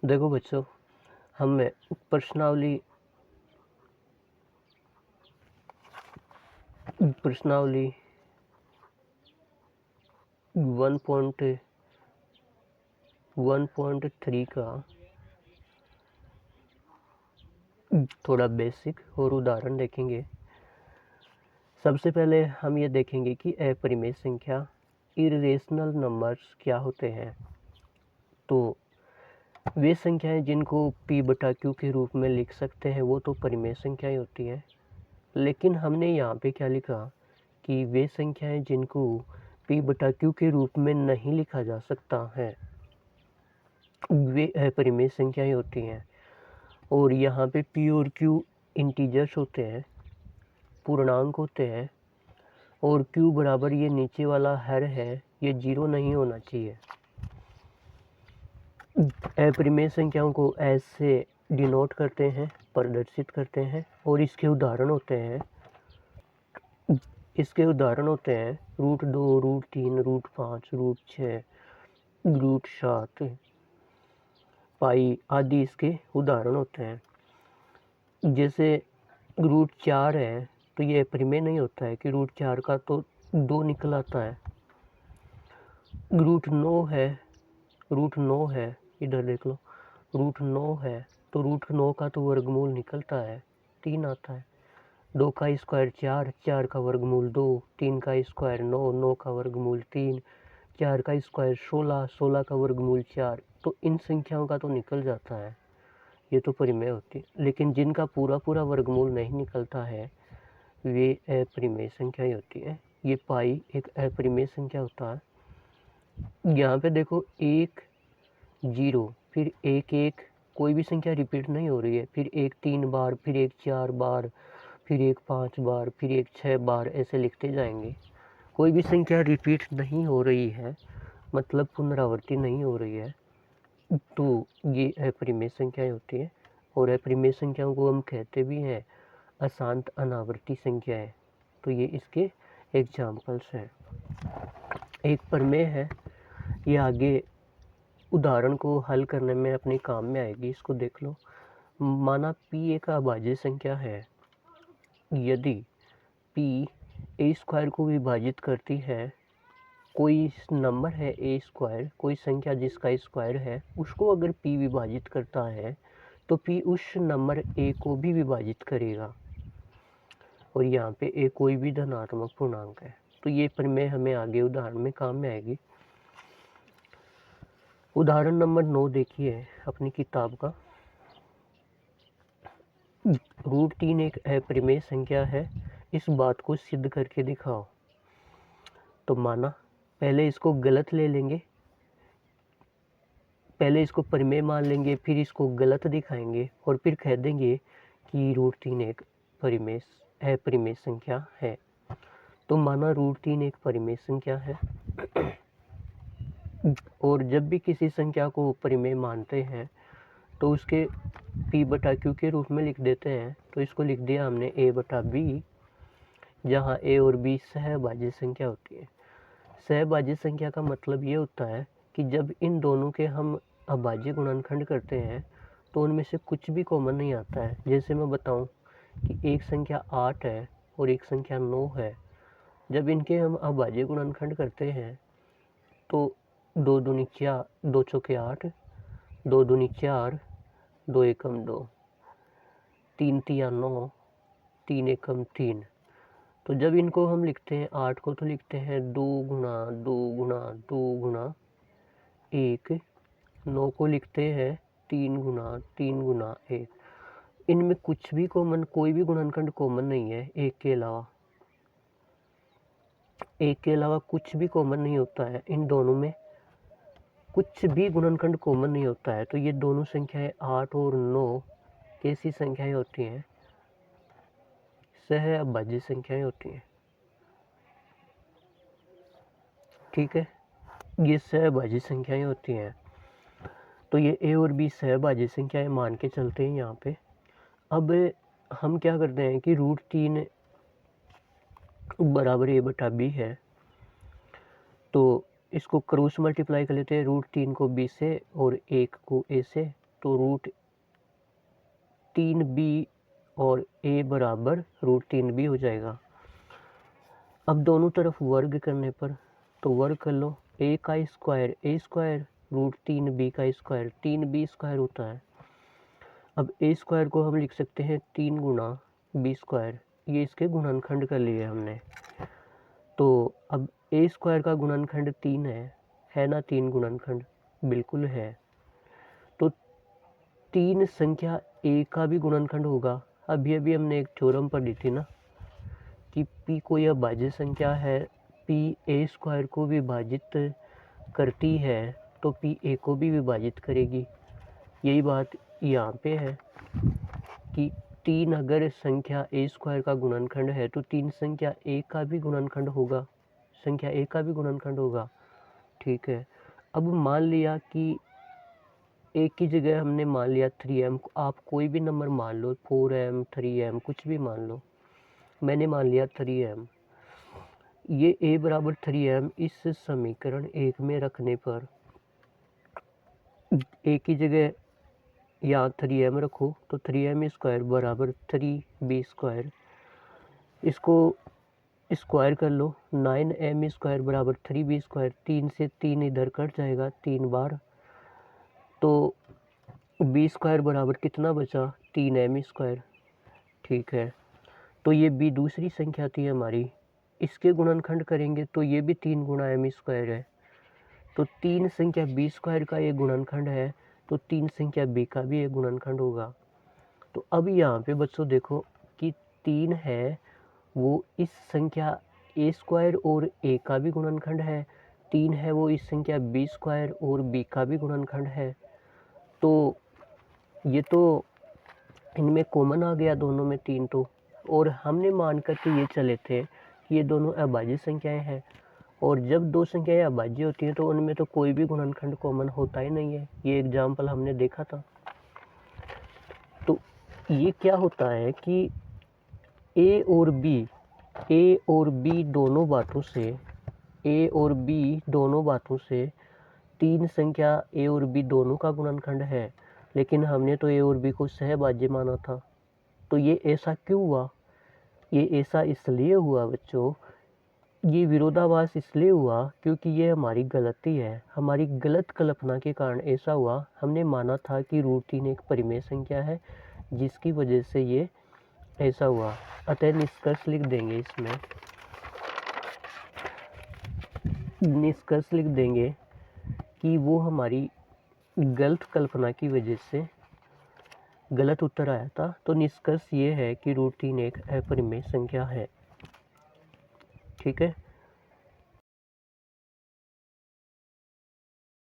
देखो बच्चों, हमें प्रश्नावली 1.1.3 का थोड़ा बेसिक और उदाहरण देखेंगे। सबसे पहले हम ये देखेंगे कि अपरिमेय संख्या इरेशनल नंबर्स क्या होते हैं। तो वे संख्याएं जिनको p/q के रूप में लिख सकते हैं वो तो परिमेय संख्याएं होती हैं, लेकिन हमने यहाँ पे क्या लिखा कि वे संख्याएं जिनको p/q के रूप में नहीं लिखा जा सकता है वे अपरिमेय संख्याएं होती हैं। और यहाँ पे p और q इंटीजर्स होते हैं, पूर्णांक होते हैं, और q बराबर ये नीचे वाला हर है, ये 0 नहीं होना चाहिए। अपरिमेय संख्याओं को ऐसे डिनोट करते हैं, प्रदर्शित करते हैं, और इसके उदाहरण होते हैं √2, √3, √5, √6, √7, पाई आदि इसके उदाहरण होते हैं। जैसे √4 है तो ये अपरिमेय नहीं होता है कि √4 का तो 2 निकल आता है। √9 है, इधर देख लो, √9 है तो √9 का तो वर्गमूल निकलता है, 3 आता है। 2 का स्क्वायर 4, 4 का वर्गमूल 2, 3 का स्क्वायर 9, 9 का वर्गमूल 3, 4 का स्क्वायर 16, 16 का वर्गमूल 4। तो इन संख्याओं का तो निकल जाता है, ये तो परिमेय होती है। लेकिन जिनका पूरा पूरा वर्गमूल नहीं निकलता है वे अपरिमेय संख्याएं होती है। ये पाई एक अपरिमेय संख्या होता है। यहाँ पे देखो 1 0, फिर 1 1, कोई भी संख्या रिपीट नहीं हो रही है, फिर 1 3 बार, फिर 1 4 बार, फिर 1 5 बार, फिर 1 6 बार, ऐसे लिखते जाएंगे। कोई भी संख्या रिपीट नहीं हो रही है, मतलब पुनरावृत्ति नहीं हो रही है, तो ये अपरिमेय संख्याएं होती हैं। और अपरिमेय संख्याओं को हम कहते भी हैं अशांत अनावर्ती संख्याएं। तो ये इसके एग्जाम्पल्स हैं। एक प्रमेय है, ये आगे उदाहरण को हल करने में अपने काम में आएगी, इसको देख लो। माना p एक अभाज्य संख्या है, यदि p a² को विभाजित करती है, कोई नंबर है a², कोई संख्या जिसका स्क्वायर है उसको अगर p विभाजित करता है तो p उस नंबर a को भी विभाजित करेगा, और यहाँ पे a कोई भी धनात्मक पूर्णांक है। तो ये प्रमेय हमें आगे उदाहरण में काम में आएगी। उदाहरण नंबर 9 देखिए अपनी किताब का। √3 एक अपरिमेय संख्या है, इस बात को सिद्ध करके दिखाओ। तो माना पहले इसको गलत ले लेंगे, पहले इसको परिमेय मान लेंगे, फिर इसको गलत दिखाएंगे और फिर कह देंगे कि √3 एक अपरिमेय संख्या है। तो माना √3 एक परिमेय संख्या है, और जब भी किसी संख्या को परिमेय मानते हैं तो उसके p/q के रूप में लिख देते हैं। तो इसको लिख दिया हमने a/b, जहाँ a और b सहभाज्य संख्या होती है। सहभाज्य संख्या का मतलब ये होता है कि जब इन दोनों के हम अभाज्य गुणनखंड करते हैं तो उनमें से कुछ भी कॉमन नहीं आता है। जैसे मैं बताऊं कि एक संख्या 8 है और एक संख्या 9 है, जब इनके हम अभाज्य गुणनखंड करते हैं तो 2 दूनी 4, 2 चौके 8, 2 दूनी 4, 2 एकम 2, 3 तिया 9, 3 एकम 3। तो जब इनको हम लिखते हैं 8 को तो लिखते हैं 2 गुणा 2 गुणा 2 गुणा 1, 9 को लिखते हैं 3 गुणा 3 गुणा 1। इनमें कुछ भी कॉमन, कोई भी गुणनखंड कॉमन नहीं है, एक के अलावा कुछ भी कॉमन नहीं होता है। इन दोनों में कुछ भी गुणनखंड कॉमन नहीं होता है। तो ये दोनों संख्याएं 8 और 9 कैसी संख्याएं होती हैं? सह अभाज्य संख्याएं होती हैं। ठीक है, ये सहभाज्य संख्याएं होती हैं। तो ये a और b सहभाज्य संख्याएं मान के चलते हैं यहाँ पे। अब हम क्या करते हैं कि √3 बराबर a/b है, तो इसको क्रॉस मल्टीप्लाई कर लेते हैं, √3 को b से और 1 को a से, तो √3b और a बराबर √3b हो जाएगा। अब दोनों तरफ वर्ग करने पर तो वर्ग कर लो, a का स्क्वायर √3b का स्क्वायर 3b² होता है। अब a स्क्वायर को हम लिख सकते हैं 3 गुना b², ये इसके गुणनखंड कर लिए हमने। तो अब a स्क्वायर का गुणनखंड 3 है ना 3 गुणनखंड? बिल्कुल है। तो 3 संख्या a का भी गुणनखंड होगा। अभी अभी हमने एक थ्योरम पढ़ी थी ना कि p कोई अभाज्य संख्या है, p a² को विभाजित करती है तो p a को भी विभाजित करेगी। यही बात यहाँ पे है कि 3 अगर संख्या a² का गुणनखंड है तो 3 संख्या a का भी गुणनखंड होगा, ठीक है। अब मान लिया कि a की जगह हमने मान लिया 3m, आप कोई भी नंबर मान लो, 4m 3m कुछ भी मान लो, मैंने मान लिया 3m। ये a बराबर 3m इस समीकरण 1 में रखने पर a की जगह यहाँ 3m रखो तो 3m² बराबर 3b², इसको स्क्वायर कर लो, 9m² बराबर 3b², 3 से 3 इधर कट जाएगा 3 बार, तो b² बराबर कितना बचा 3m², ठीक है। तो ये b दूसरी संख्या थी हमारी, इसके गुणनखंड करेंगे तो ये भी 3 गुना m² है। तो 3 संख्या b² का ये गुणनखंड है तो 3 संख्या b का भी एक गुणनखंड होगा। तो अब यहाँ पे बच्चों देखो कि 3 है वो इस संख्या a² और a का भी गुणनखंड है, 3 है वो इस संख्या b² और b का भी गुणनखंड है। तो ये तो इनमें कॉमन आ गया दोनों में 3 तो, और हमने मान कर के ये चले थे कि ये दोनों अभाज्य संख्याएं हैं, और जब दो संख्याएं अभाज्य होती हैं तो उनमें तो कोई भी गुणनखंड कॉमन होता ही नहीं है। ये एग्जाम्पल हमने देखा था। तो ये क्या होता है कि a और b दोनों बातों से 3 संख्या a और b दोनों का गुणनखंड है, लेकिन हमने तो a और b को सहभाज्य माना था। तो ये ऐसा क्यों हुआ? ये ऐसा इसलिए हुआ बच्चों, ये विरोधाभास इसलिए हुआ क्योंकि ये हमारी गलती है, हमारी गलत कल्पना के कारण ऐसा हुआ। हमने माना था कि √3 एक परिमेय संख्या है, जिसकी वजह से ये ऐसा हुआ। अतः निष्कर्ष लिख देंगे कि वो हमारी गलत कल्पना की वजह से गलत उत्तर आया था। तो निष्कर्ष ये है कि √3 एक अपरिमेय संख्या है, ठीक है।